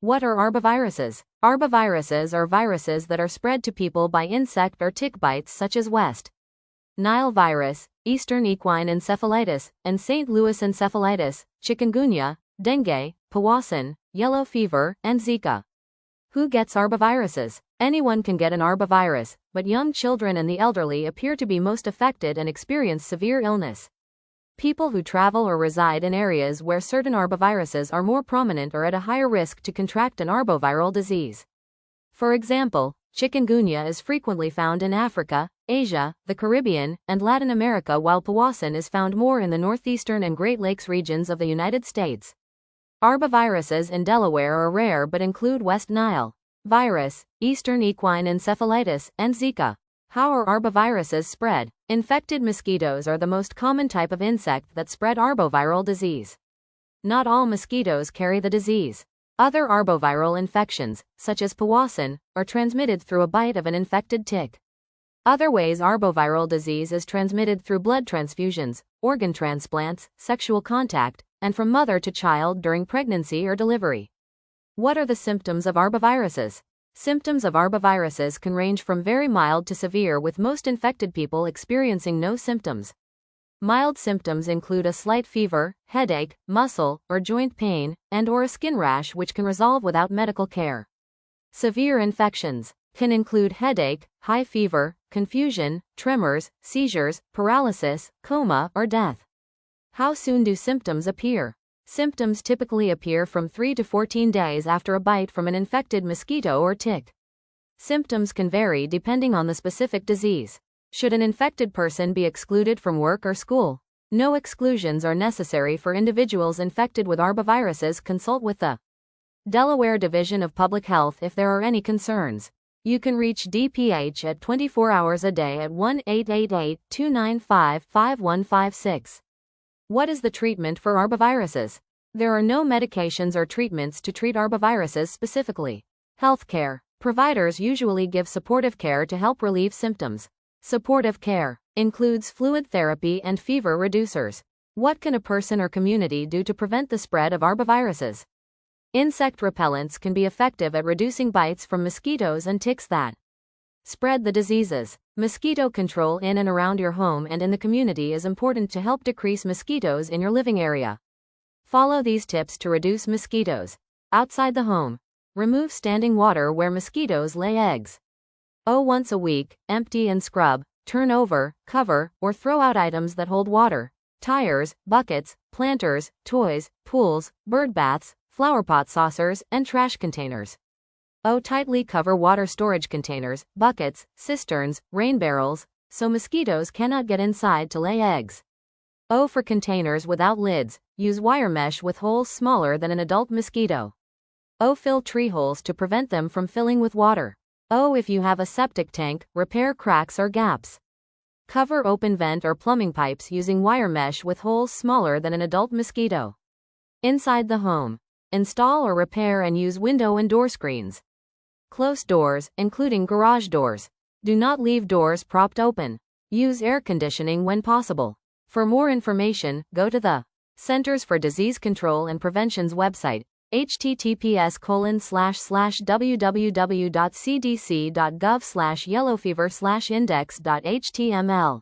What are arboviruses? Arboviruses are viruses that are spread to people by insect or tick bites such as West Nile virus, Eastern equine encephalitis, and St. Louis encephalitis, chikungunya, dengue, Powassan, yellow fever, and Zika. Who gets arboviruses? Anyone can get an arbovirus, but young children and the elderly appear to be most affected and experience severe illness. People who travel or reside in areas where certain arboviruses are more prominent are at a higher risk to contract an arboviral disease. For example, chikungunya is frequently found in Africa, Asia, the Caribbean, and Latin America, while Powassan is found more in the northeastern and Great Lakes regions of the United States. Arboviruses in Delaware are rare but include West Nile virus, Eastern equine encephalitis, and Zika. How are arboviruses spread? Infected mosquitoes are the most common type of insect that spread arboviral disease. Not all mosquitoes carry the disease. Other arboviral infections, such as Powassan, are transmitted through a bite of an infected tick. Other ways arboviral disease is transmitted through blood transfusions, organ transplants, sexual contact, and from mother to child during pregnancy or delivery. What are the symptoms of arboviruses? Symptoms of arboviruses can range from very mild to severe, with most infected people experiencing no symptoms. Mild symptoms include a slight fever, headache, muscle or joint pain, and/or a skin rash which can resolve without medical care. Severe infections can include headache, high fever, confusion, tremors, seizures, paralysis, coma, or death. How soon do symptoms appear? Symptoms typically appear from 3 to 14 days after a bite from an infected mosquito or tick. Symptoms can vary depending on the specific disease. Should an infected person be excluded from work or school? No exclusions are necessary for individuals infected with arboviruses. Consult with the Delaware Division of Public Health if there are any concerns. You can reach DPH at 24 hours a day at 1-888-295-5156. What is the treatment for arboviruses? There are no medications or treatments to treat arboviruses specifically. Healthcare providers usually give supportive care to help relieve symptoms. Supportive care includes fluid therapy and fever reducers. What can a person or community do to prevent the spread of arboviruses? Insect repellents can be effective at reducing bites from mosquitoes and ticks that spread the diseases. Mosquito control in and around your home and in the community is important to help decrease mosquitoes in your living area. Follow these tips to reduce mosquitoes. Outside the home, remove standing water where mosquitoes lay eggs. Once a week, empty and scrub, turn over, cover, or throw out items that hold water: tires, buckets, planters, toys, pools, bird baths, flowerpot saucers, and trash containers. Tightly cover water storage containers, buckets, cisterns, rain barrels, so mosquitoes cannot get inside to lay eggs. For containers without lids, use wire mesh with holes smaller than an adult mosquito. Fill tree holes to prevent them from filling with water. If you have a septic tank, repair cracks or gaps. Cover open vent or plumbing pipes using wire mesh with holes smaller than an adult mosquito. Inside the home, install or repair and use window and door screens. Close doors, including garage doors. Do not leave doors propped open. Use air conditioning when possible. For more information, go to the Centers for Disease Control and Prevention's website, https://www.cdc.gov/yellowfever/index.html.